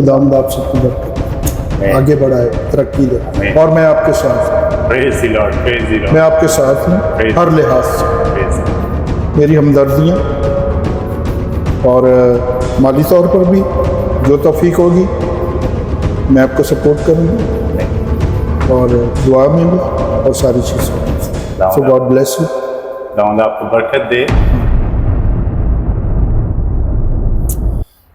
खुदावंद आप सबको बरकत आगे बढ़ाए, तरक्की दे। और मैं आपके साथ हूँ, praise the Lord, praise the Lord. मैं आपके साथ हूँ हर लिहाज से। मेरी हमदर्दियाँ और माली तौर पर भी जो तौफीक होगी मैं आपको सपोर्ट करूँगा, और दुआ में भी और सारी चीज़ें। सो गॉड ब्लेस यू। खुदावंद आपको बरकत दे।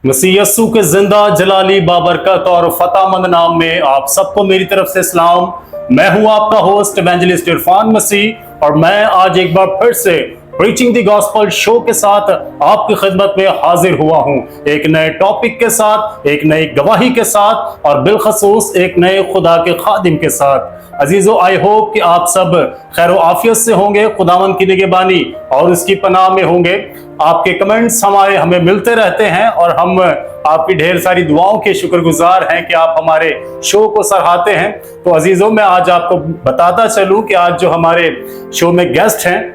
मसीह यस्सू के जिंदा जलाली बाबरकत और फतामंद नाम में आप सबको मेरी तरफ से सलाम। मैं हूं आपका होस्ट इवेंजलिस्ट इरफान मसीह, और मैं आज एक बार फिर से प्रीचिंग द गॉस्पेल शो के साथ आपकी खिदमत में हाजिर हुआ हूं, एक नए टॉपिक के साथ, एक नई गवाही के साथ, और बिलखसूस एक नए खुदा के खादिम के साथ। अजीजों, आई होप कि आप सब खैर आफियत से होंगे, खुदावंद की निगहबानी और उसकी पनाह में होंगे। आपके कमेंट्स हमें मिलते रहते हैं, और हम आपकी ढेर सारी दुआओं के शुक्रगुजार हैं कि आप हमारे शो को सराहते हैं। तो अजीजों, मैं आज आपको बताता चलूं कि आज जो हमारे शो में गेस्ट हैं,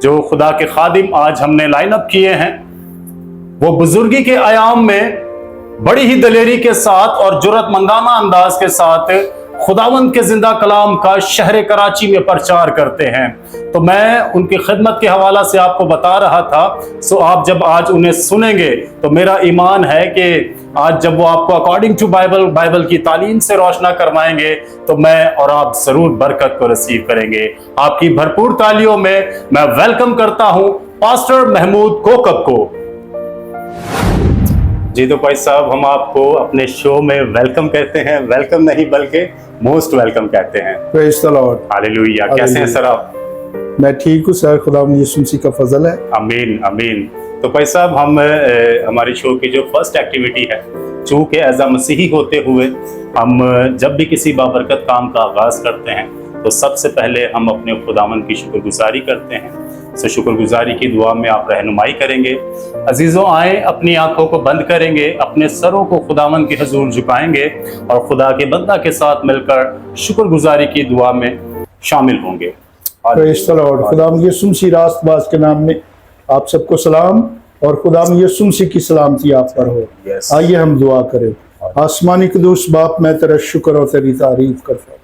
जो खुदा के खादिम आज हमने लाइन अप किए हैं, वो बुजुर्गी के आयाम में बड़ी ही दलेरी के साथ और जुर्रतमंदाना अंदाज के साथ खुदावंद के जिंदा कलाम का शहर कराची में प्रचार करते हैं। तो मैं उनकी खिदमत के हवाला से आपको बता रहा था। सो आप जब आज उन्हें सुनेंगे तो मेरा ईमान है कि आज जब वो आपको अकॉर्डिंग टू बाइबल की तालीम से रोशना करवाएंगे तो मैं और आप जरूर बरकत को रिसीव करेंगे। आपकी भरपूर तालियों में मैं वेलकम करता हूं पास्टर महमूद कोकब को। जी तो भाई साहब, हम आपको अपने शो में वेलकम कहते हैं, वेलकम नहीं बल्कि मोस्ट वेलकम कहते हैं। Praise the Lord. हालेलुया। कैसे हैं सर आप? मैं ठीक हूँ सर, खुदावंद यीशु मसीह का फजल है। आमीन आमीन। तो भाई साहब, हम हमारी शो की जो फर्स्ट एक्टिविटी है, चूँकि एज अ मसीही होते हुए हम जब भी किसी बाबरकत काम का आगाज करते हैं तो सबसे पहले हम अपने खुदावंद की शुक्रगुजारी करते हैं। सो शुक्रगुजारी की दुआ में आप रहनुमाई करेंगे। अजीजों, आए अपनी आंखों को बंद करेंगे, अपने सरों को खुदावंद के हजूर झुकाएंगे और खुदा के बंदा के साथ मिलकर शुक्रगुजारी की दुआ में शामिल होंगे। Praise the Lord. खुदावंद यीशु मसीह रास्तबाज के नाम में आप सबको सलाम, और खुदावंद यीशु मसीह की सलामती आप पर हो। आइए हम दुआ करें। आसमानी क़ुद्दूस बाप, मैं तेरा शुक्र और तेरी तारीफ करता हूँ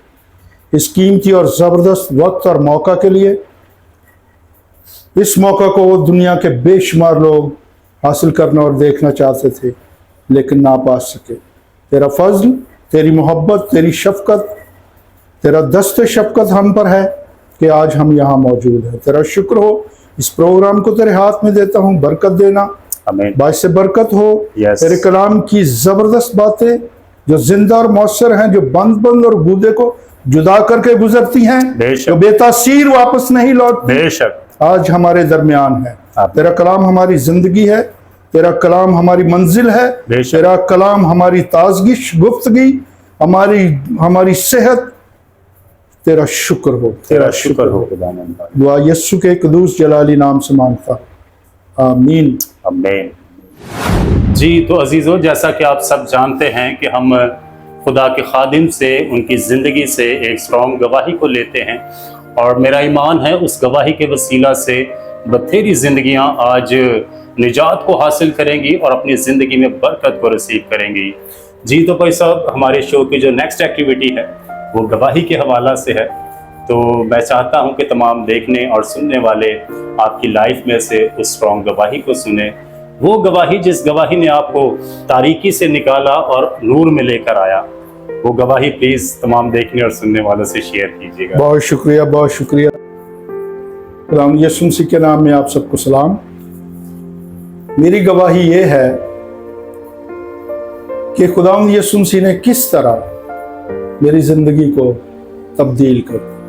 इस कीमती और ज़बरदस्त वक्त और मौका के लिए। इस मौका को दुनिया के बेशुमार लोग हासिल करना और देखना चाहते थे लेकिन ना पा सके। तेरा फजल, तेरी मोहब्बत, तेरी शफकत, तेरा दस्ते शफकत हम पर है कि आज हम यहाँ मौजूद हैं। तेरा शुक्र हो। इस प्रोग्राम को तेरे हाथ में देता हूँ, बरकत देना, बाइस बरकत हो। तेरे कलाम की ज़बरदस्त बातें जो जिंदा और मौसर हैं, जो बंद और गूदे को जुदा करके गुजरती हैं, जो बेतासीर वापस नहीं लौटती, बेशक आज हमारे दरमियान है। तेरा कलाम हमारी जिंदगी है, तेरा कलाम हमारी मंजिल है, तेरा कलाम हमारी ताजगी, गुफ्तगी, हमारी सेहत। तेरा शुक्र हो, तेरा शुक्र हो। दुआ यस्सु के क़ुद्दूस जलाली नाम से मांगता, आमीन आमीन। जी तो अजीजों, जैसा कि आप सब जानते हैं कि हम खुदा के खादिम से, उनकी ज़िंदगी से एक स्ट्रॉन्ग गवाही को लेते हैं, और मेरा ईमान है उस गवाही के वसीला से बथेरी ज़िंदगियां आज निजात को हासिल करेंगी और अपनी ज़िंदगी में बरकत को रिसीव करेंगी। जी तो भाई साहब, हमारे शो की जो नेक्स्ट एक्टिविटी है वो गवाही के हवाला से है। तो मैं चाहता हूं कि तमाम देखने और सुनने वाले आपकी लाइफ में से उस स्ट्रॉन्ग गवाही को सुने, वो गवाही जिस गवाही ने आपको तारीकी से निकाला और नूर में लेकर आया। वो गवाही प्लीज तमाम देखने और सुनने वालों से शेयर कीजिएगा। बहुत शुक्रिया, बहुत शुक्रिया। खुदावंद यीशु मसीह के नाम में आप सबको सलाम। मेरी गवाही ये है कि खुदावंद यीशु मसीह ने किस तरह मेरी जिंदगी को तब्दील कर दिया।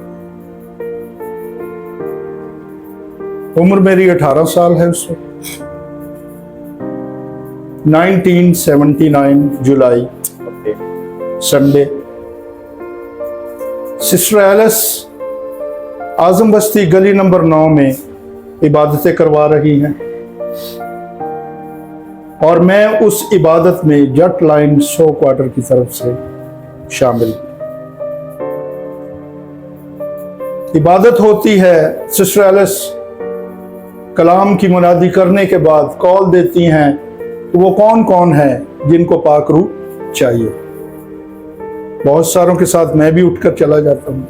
उम्र मेरी 18 साल है उस वक्त, 1979 जुलाई संडे। सिस्टर एलिस आजम बस्ती गली नंबर 9 में इबादतें करवा रही हैं, और मैं उस इबादत में जट लाइन 100 क्वार्टर की तरफ से शामिल। इबादत होती है, सिस्टर एलिस कलाम की मुनादी करने के बाद कॉल देती हैं कि वो कौन कौन है जिनको पाक रूह चाहिए। बहुत सारों के साथ मैं भी उठकर चला जाता हूं।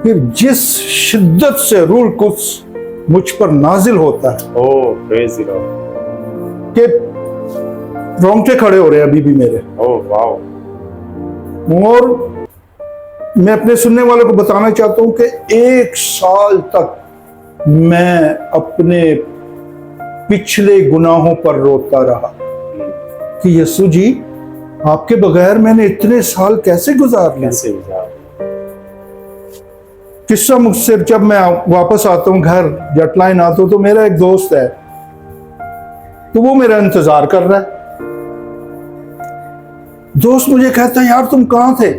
फिर जिस शिद्दत से रूह कुद्स मुझ पर नाजिल होता है ओह प्रेज द लॉर्ड। कि रोंगटे खड़े हो रहे हैं अभी भी मेरे। Oh wow. और मैं अपने सुनने वालों को बताना चाहता हूं कि 1 साल तक मैं अपने पिछले गुनाहों पर रोता रहा कि यीशु जी, आपके बगैर मैंने इतने साल कैसे गुजार लिए। कैसे गुजार। किस्सा मुझसे, जब मैं वापस आता हूँ घर, जटलाइन आता हूँ, तो मेरा एक दोस्त है, तो वो मेरा इंतजार कर रहा है। दोस्त मुझे कहता है, यार तुम कहां थे?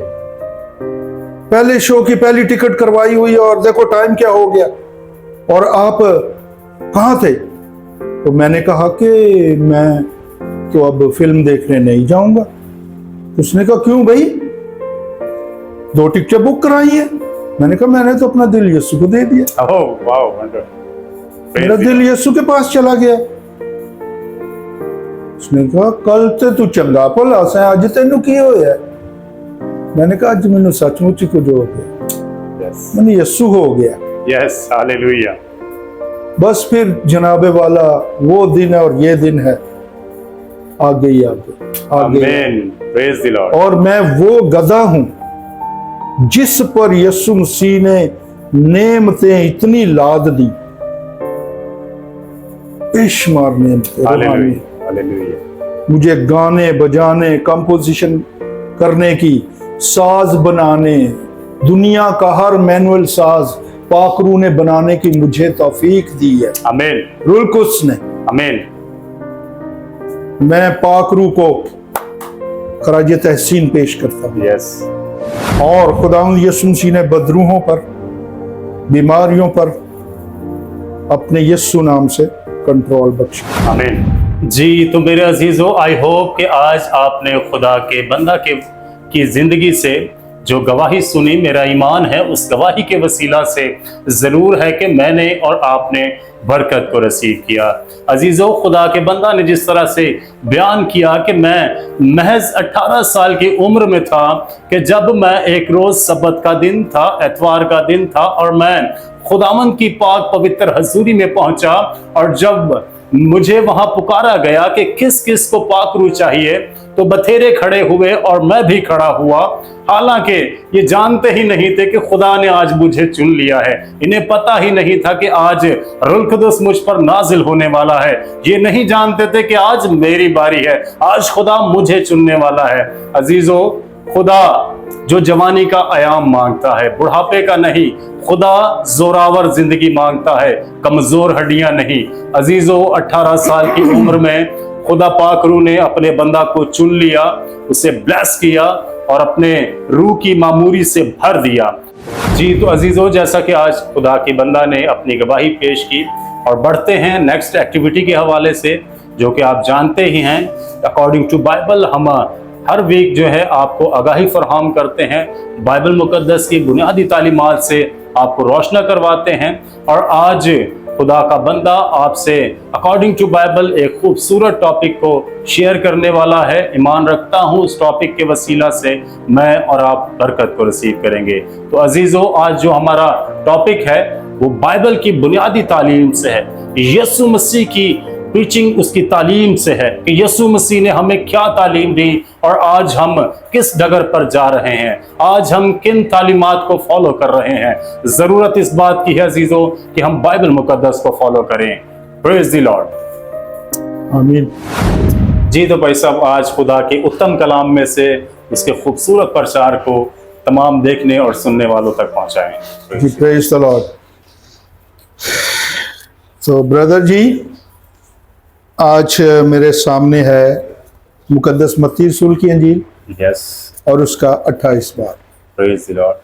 पहले शो की पहली टिकट करवाई हुई और देखो टाइम क्या हो गया, और आप कहां थे? तो मैंने कहा कि मैं तो अब फिल्म देखने नहीं जाऊंगा। उसने कहा क्यों भाई, 2 टिकटें बुक कराई है। मैंने कहा मैंने तो अपना दिल यीशु को दे दिया। Oh wow wonderful. मेरा दिल यीशु के पास चला गया। उसने कहा कल ते तू चंगा भला से, अज तेनू की होया? मैंने कहा अज मैनू सचमुच ही कुछ हो गया, यस मैंने यीशु हो गया। Yes hallelujah. बस फिर जनाबे वाला वो दिन है और ये दिन है, आगे ही आगे आगे। आमीन प्रेज द लॉर्ड। और मैं वो गधा हूं जिस पर यीशु मसीह ने नेमतें इतनी लाद दी, बेशुमार नेमतें। Hallelujah hallelujah. मुझे गाने बजाने, कंपोजिशन करने की, साज बनाने, दुनिया का हर मैनुअल साज पाकरू ने बनाने की मुझे तौफीक दी है, आमीन रूह कुद्स ने। आमीन। मैं पाकरू को खराज तहसीन पेश करता हूँ। यस और खुदावंद यीशु मसीह ने बदरूहों पर, बीमारियों पर अपने यीशु नाम से कंट्रोल बख्शा। आमीन। जी तो मेरे अजीजों, आई होप कि आज आपने खुदा के बंदा की जिंदगी से जो गवाही सुनी, मेरा ईमान है उस गवाही के वसीला से ज़रूर है कि मैंने और आपने बरकत को रसीव किया। अजीज़ों, खुदा के बंदा ने जिस तरह से बयान किया कि मैं महज 18 साल की उम्र में था कि जब मैं एक रोज़ सब्बत का दिन था, एतवार का दिन था, और मैं खुदावंद की पाक पवित्र हजूरी में पहुंचा, और जब मुझे वहां पुकारा गया कि किस किस को पाकरू चाहिए, तो बथेरे खड़े हुए और मैं भी खड़ा हुआ। हालांकि ये जानते ही नहीं थे कि खुदा ने आज मुझे चुन लिया है। इन्हें पता ही नहीं था कि आज रूह कुद्स मुझ पर नाजिल होने वाला है। ये नहीं जानते थे कि आज मेरी बारी है, आज खुदा मुझे चुनने वाला है। अजीजों, खुदा जो जवानी का आयाम मांगता है, बुढ़ापे का नहीं, खुदा जोरावर जिंदगी मांगता है, कमजोर हड्डियां नहीं। अजीजों, 18 साल की उम्र में खुदा पाकरू ने अपने बंदा को चुन लिया, उसे ब्लेस किया और अपने रूह की मामूरी से भर दिया। जी तो अजीजों, जैसा कि आज खुदा की बंदा ने अपनी गवाही पेश की, और बढ़ते हैं नेक्स्ट एक्टिविटी के हवाले से, जो कि आप जानते ही हैं, अकॉर्डिंग टू बाइबल हम हर वीक जो है आपको आगाही फराहम करते हैं, बाइबल मुकद्दस की बुनियादी तालीमात से आपको रोशना करवाते हैं। और आज खुदा का बंदा आपसे अकॉर्डिंग टू बाइबल एक खूबसूरत टॉपिक को शेयर करने वाला है। ईमान रखता हूँ उस टॉपिक के वसीला से मैं और आप बरकत को रिसीव करेंगे। तो अजीजों, आज जो हमारा टॉपिक है वो बाइबल की बुनियादी तालीम से है, यीशु मसीह की प्रीचिंग, उसकी तालीम से है कि यीशु मसीह ने हमें क्या तालीम दी और आज हम किस डगर पर जा रहे हैं, आज हम किन तालीमात को फॉलो कर रहे हैं। जरूरत इस बात की है अजीजों कि हम बाइबल मुकद्दस को फॉलो करें। Praise the Lord. आमीन। जी तो भाई साहब, आज खुदा के उत्तम कलाम में से उसके खूबसूरत प्रचार को तमाम देखने और सुनने वालों तक पहुंचाएं। जी, प्रेज द लॉर्ड। तो ब्रदर जी, आज मेरे सामने है मुकद्दस मत्ती रसूल की अंजील यस और उसका 28 बार। Praise the Lord.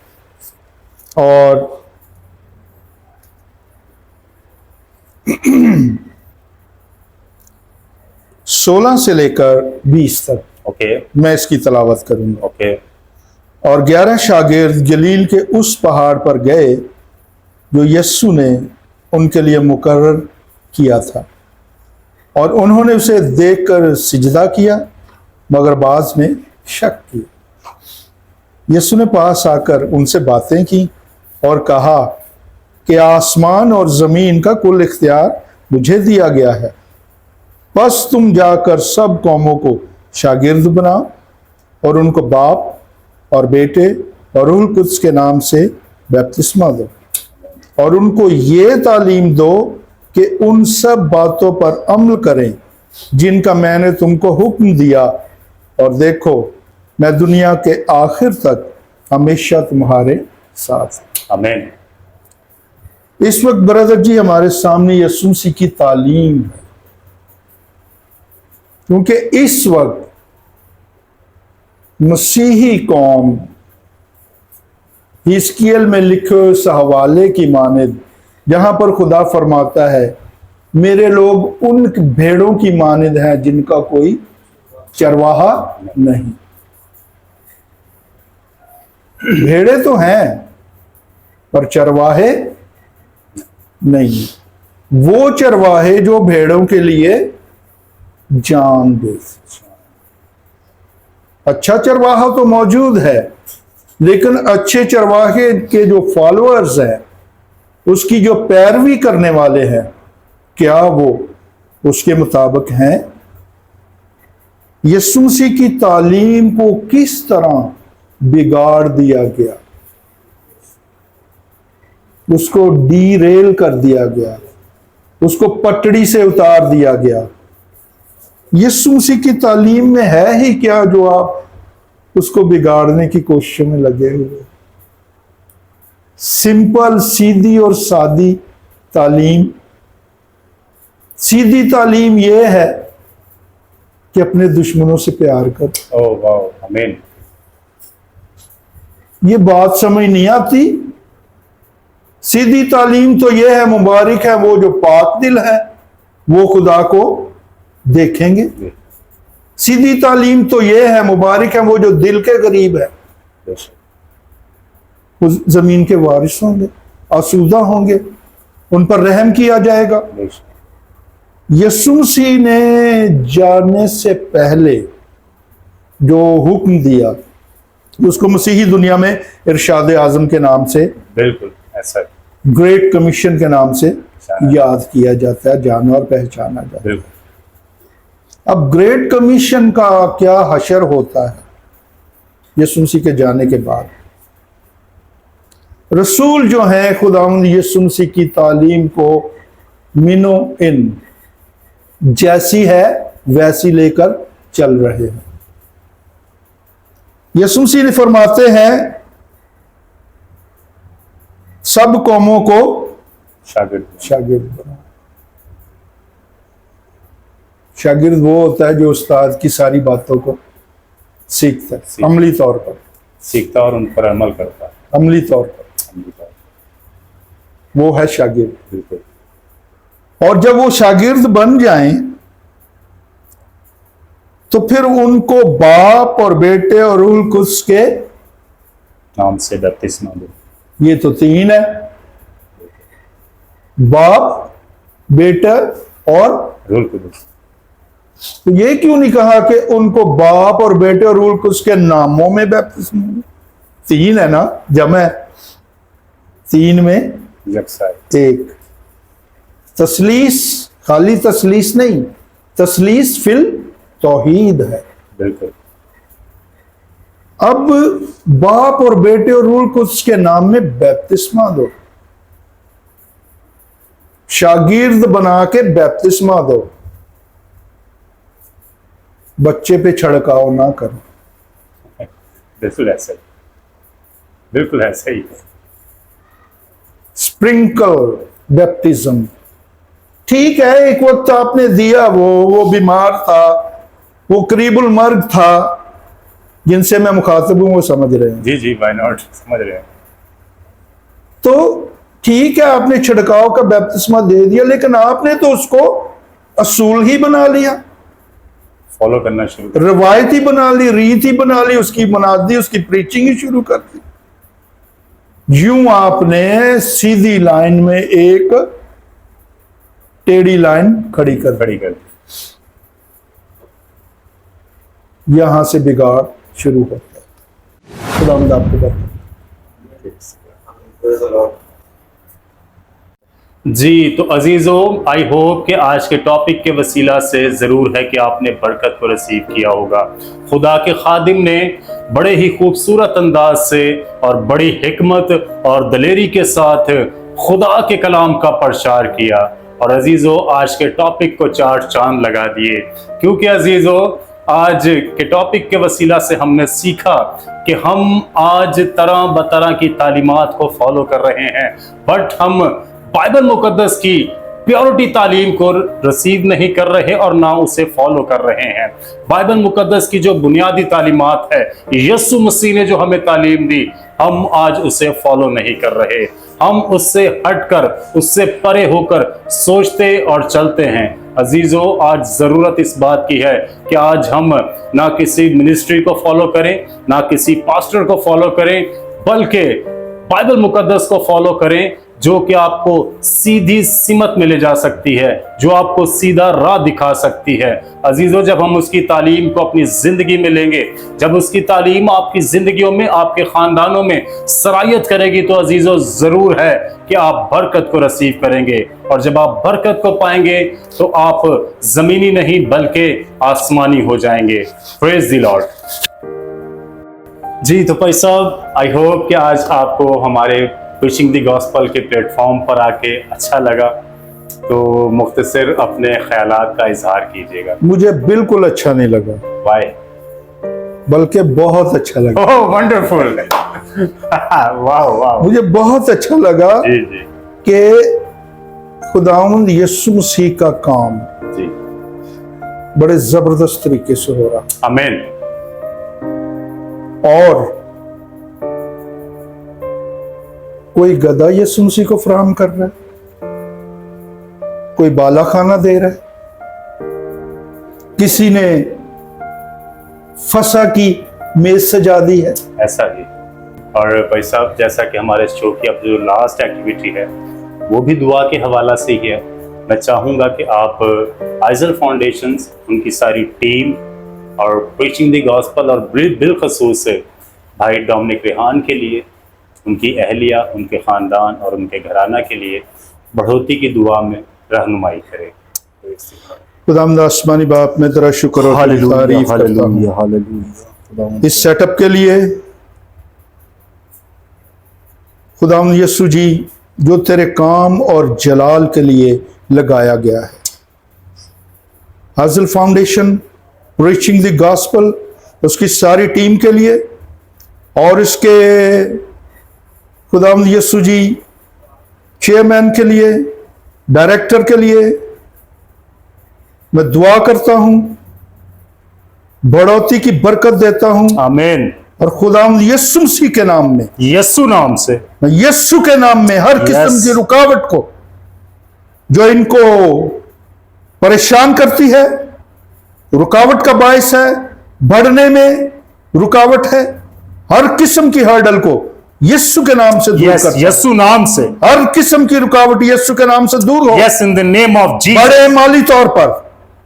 और सोलह से लेकर 20 तक ओके मैं इसकी तलावत करूंगा। ओके। और 11 शागिर्द गलील के उस पहाड़ पर गए जो यीशु ने उनके लिए मुकर्रर किया था, और उन्होंने उसे देखकर सिजदा किया मगर बाज ने शक किया। यीशु ने पास आकर उनसे बातें की और कहा कि आसमान और जमीन का कुल इख्तियार मुझे दिया गया है, बस तुम जाकर सब कौमों को शागिर्द बनाओ और उनको बाप और बेटे और रूह कुद्स के नाम से बपतिस्मा दो और उनको ये तालीम दो कि उन सब बातों पर अमल करें जिनका मैंने तुमको हुक्म दिया, और देखो मैं दुनिया के आखिर तक हमेशा तुम्हारे साथ हूं। आमीन। इस वक्त ब्रदर जी हमारे सामने यीशु मसीह की तालीम है, क्योंकि इस वक्त मसीही कौम हिजकिय्याल में लिखे उस हवाले की मानिद, जहां पर खुदा फरमाता है मेरे लोग उन भेड़ों की मानिद हैं जिनका कोई चरवाहा नहीं। भेड़े तो हैं पर चरवाहे नहीं। वो चरवाहे जो भेड़ों के लिए जान दे। अच्छा चरवाहा तो मौजूद है, लेकिन अच्छे चरवाहे के जो फॉलोअर्स हैं, उसकी जो पैरवी करने वाले हैं, क्या वो उसके मुताबिक हैं? यीशु मसीह की तालीम को किस तरह बिगाड़ दिया गया, उसको डीरेल कर दिया गया, उसको पटड़ी से उतार दिया गया। यीशु मसीह की तालीम में है ही क्या जो आप उसको बिगाड़ने की कोशिश में लगे हुए? सिंपल, सीधी और सादी तालीम। सीधी तालीम यह है कि अपने दुश्मनों से प्यार कर। ओह वाह, आमीन। ये बात समझ नहीं आती। सीधी तालीम तो यह है, मुबारक है वो जो पाक दिल है, वो खुदा को देखेंगे। सीधी तालीम तो यह है, मुबारक है वो जो दिल के करीब है, उस जमीन के वारिस होंगे, आसूदा होंगे, उन पर रहम किया जाएगा। यीशु मसीह ने जाने से पहले जो हुक्म दिया उसको मसीही दुनिया में इरशाद आजम के नाम से, बिल्कुल ऐसा, ग्रेट कमीशन के नाम से याद किया जाता है, जाना और पहचाना जाता है। अब ग्रेट कमीशन का क्या हशर होता है यीशु मसीह के जाने के बाद? रसूल जो है खुदावंद यीशु मसीह की तालीम को मिनो इन जैसी है वैसी लेकर चल रहे हैं। यीशु मसीह ने फरमाते हैं सब कौमों को शागिर्द बनाओ। शागिर्द वो होता है जो उस्ताद की सारी बातों को सीखता है, अमली तौर पर सीखता और उन पर अमल करता है। अमली तौर पर वो है शागिर्द। बिल्कुल। और जब वो शागिर्द बन जाएं तो फिर उनको बाप और बेटे और रूह कुद्स के नाम से बपतिस्मा दो। ये तो तीन है, बाप, बेटा और रूह कुद्स। तो ये क्यों नहीं कहा कि उनको बाप और बेटे और रूह कुद्स के नामों में बपतिस्मा दो? तीन है ना, जमा तीन में एक। तसलीस, खाली तसलीस नहीं, तसलीस फिल तौहीद है। बिल्कुल। अब बाप और बेटे और रूह कुद्स के नाम में बपतिस्मा दो, शागिर्द बना के बपतिस्मा दो। बच्चे पे छिड़काव ना करो। बिल्कुल ऐसा ही, बिल्कुल ऐसा ही। स्प्रिंकल बैप्टिज्म, ठीक है, एक वक्त आपने दिया, वो बीमार था, वो करीबुल मर्ग था, जिनसे मैं मुखातिब हूं वो समझ रहे हैं। जी जी, व्हाई नॉट, समझ रहे हैं। तो ठीक है, आपने छिड़काव का बैप्तिस्मा दे दिया, लेकिन आपने तो उसको असूल ही बना लिया, फॉलो करना शुरू कर, रवायत ही बना ली, रीत ही बना ली, उसकी बना दी, उसकी प्रीचिंग ही शुरू कर दी। यूं आपने सीधी लाइन में एक टेढ़ी लाइन खड़ी कर दी। यहाँ से बिगाड़ शुरू होता है। खुदावंद आपको बरकत। जी, तो अजीजों, आई होप कि आज के टॉपिक के वसीला से ज़रूर है कि आपने बरकत को रिसीव किया होगा। खुदा के खादिम ने बड़े ही खूबसूरत अंदाज से और बड़ी हिकमत और दलेरी के साथ खुदा के कलाम का प्रचार किया और अजीजों आज के टॉपिक को चार चांद लगा दिए, क्योंकि अजीजों आज के टॉपिक के वसीला से हमने सीखा कि हम आज तरह बतरह की तालीमात को फॉलो कर रहे हैं, बट हम बाइबल मुकद्दस की प्योरिटी तालीम को रिसीव नहीं कर रहे और ना उसे फॉलो कर रहे हैं। बाइबल मुकद्दस की जो बुनियादी तालीमात है, यीशु मसीह ने जो हमें तालीम दी, हम आज उसे फॉलो नहीं कर रहे। हम उससे हटकर, उससे परे होकर सोचते और चलते हैं। अजीजों, आज ज़रूरत इस बात की है कि आज हम ना किसी मिनिस्ट्री को फॉलो करें, ना किसी पास्टर को फॉलो करें, बल्कि बाइबल मुकद्दस को फॉलो करें, जो कि आपको सीधी सिमत में ले जा सकती है, जो आपको सीधा राह दिखा सकती है। अजीजों, जब हम उसकी तालीम को अपनी जिंदगी में लेंगे, जब उसकी तालीम आपकी जिंदगियों में, आपके खानदानों में सरायत करेगी, तो अजीजों ज़रूर है कि आप बरकत को रिसीव करेंगे। और जब आप बरकत को पाएंगे तो आप जमीनी नहीं बल्कि आसमानी हो जाएंगे। Praise the Lord. जी, तो भाई साहब, आई होप कि आज आपको हमारे प्रीचिंग द गॉस्पल के प्लेटफॉर्म पर आके अच्छा लगा, तो मुख्तसर अपने ख्यालात का इजहार कीजिएगा। मुझे बिल्कुल अच्छा नहीं लगा, वाई, बल्कि बहुत अच्छा लगा। ओह वंडरफुल, वाह वाह, मुझे बहुत अच्छा लगा जी जी कि खुदावंद यीशु मसीह का काम जी, बड़े जबरदस्त तरीके से हो रहा, आमीन। और कोई गधा यीशु मसीह को फराहम कर रहा है, कोई बाला खाना दे रहा है, किसी ने फसा की मेज सजा दी है। ऐसा ही। और भाई साहब, जैसा कि हमारे शो की अब जो लास्ट एक्टिविटी है वो भी दुआ के हवाला से ही है। मैं चाहूँगा कि आप आइजल फाउंडेशंस, उनकी सारी टीम और प्रीचिंग द गॉस्पल और बिलखसूस भाई डोमिनिक रेहान के लिए, उनकी अहलिया, उनके ख़ानदान और उनके घराना के लिए बढ़ोतरी की दुआ में रहनुमाई करें। खुदावंद आसमानी बाप, मैं तेरा शुक्र और तारीफ करता हूं इस सेटअप के लिए। खुदावंद यीशु जी, जो तेरे काम और जलाल के लिए लगाया गया है, हाजिल फाउंडेशन, प्रीचिंग द गॉस्पल, उसकी सारी टीम के लिए और इसके खुदावंद यीशु जी चेयरमैन के लिए, डायरेक्टर के लिए मैं दुआ करता हूं, बढ़ोतरी की बरकत देता हूं। आमीन। और खुदावंद यीशु मसीह के नाम में, यीशु नाम से, यीशु के नाम में हर किस्म की रुकावट को जो इनको परेशान करती है, रुकावट का बायस है, बढ़ने में रुकावट है, हर किस्म की हर्डल को यीशु के नाम से दूर करता हूं। यीशु नाम से हर किस्म की रुकावट यीशु के नाम से दूर हो। Yes, in the name of Jesus. बड़े माली तौर पर,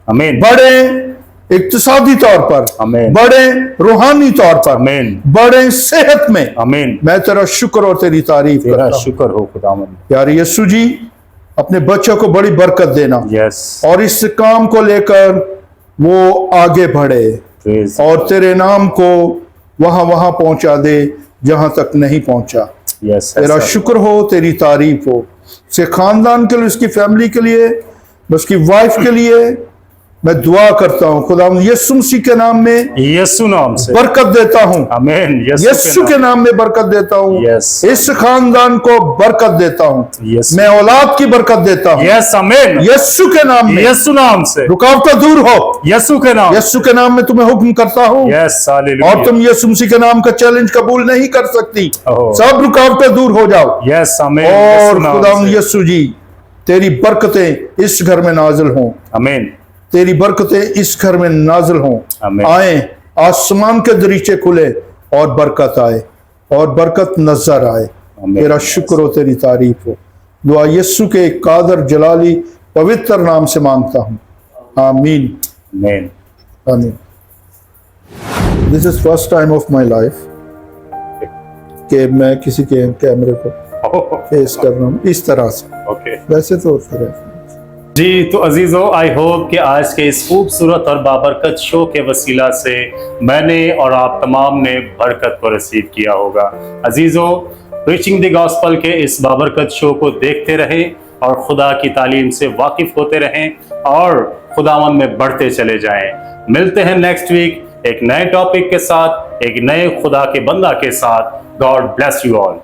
आमीन। बड़े इक्तिसादी तौर पर, आमीन। बड़े रूहानी तौर पर, आमीन। बड़े सेहत में, आमीन। मैं तेरा शुक्र और तेरी तारीफ करता हूं। शुक्र हो खुदावंद। यार यीशु जी, अपने बच्चों को बड़ी बरकत देना, यस, और इस काम को लेकर वो आगे बढ़े और तेरे नाम को वहां वहां पहुंचा दे जहां तक नहीं पहुंचा। यस, तेरा शुक्र हो, तेरी तारीफ हो। से खानदान के लिए, उसकी फैमिली के लिए, उसकी वाइफ के लिए मैं दुआ करता हूं। खुदावंद यीशु मसीह के नाम में, यीशु नाम से बरकत देता हूं। आमीन। यीशु के नाम में बरकत देता हूं। यस, इस खानदान को बरकत देता हूं। यस, मैं औलाद की बरकत देता हूं। यस, आमीन। यीशु के नाम में, यीशु नाम से रुकावटें दूर हो। यीशु के नाम, यीशु के नाम में तुम्हें हुक्म करता हूं। Yes, hallelujah. और तुम यीशु मसीह के नाम का चैलेंज कबूल नहीं कर सकती। ओह। सब रुकावटें दूर हो जाओ। यस, आमीन। और खुदावंद यीशु जी, तेरी बरकतें इस घर में नाजिल हों। आमीन। तेरी बरकतें इस घर में नाजिल हों। आमीन। आए, आसमान के दरीचे खुले और बरकत आए और बरकत नजर आए। आमीन। तेरा शुक्र हो, तेरी तारीफ हो। दुआ यीशु के कादर जलाली पवित्र नाम से मांगता हूं। आमीन, आमीन। आमीन। This is first time of my life कि मैं किसी के कैमरे को फेस कर रहा हूँ इस तरह से। ओके वैसे तो होते रहते हैं। जी, तो अजीजों, आई होप कि आज के इस खूबसूरत और बाबरकत शो के वसीला से मैंने और आप तमाम ने बरकत को रिसीव किया होगा। अजीजों, प्रीचिंग द गॉस्पल के इस बाबरकत शो को देखते रहें और खुदा की तालीम से वाकिफ होते रहें और खुदावंद में बढ़ते चले जाएं। मिलते हैं नेक्स्ट वीक एक नए टॉपिक के साथ, एक नए खुदा के बंदा के साथ। God bless you all.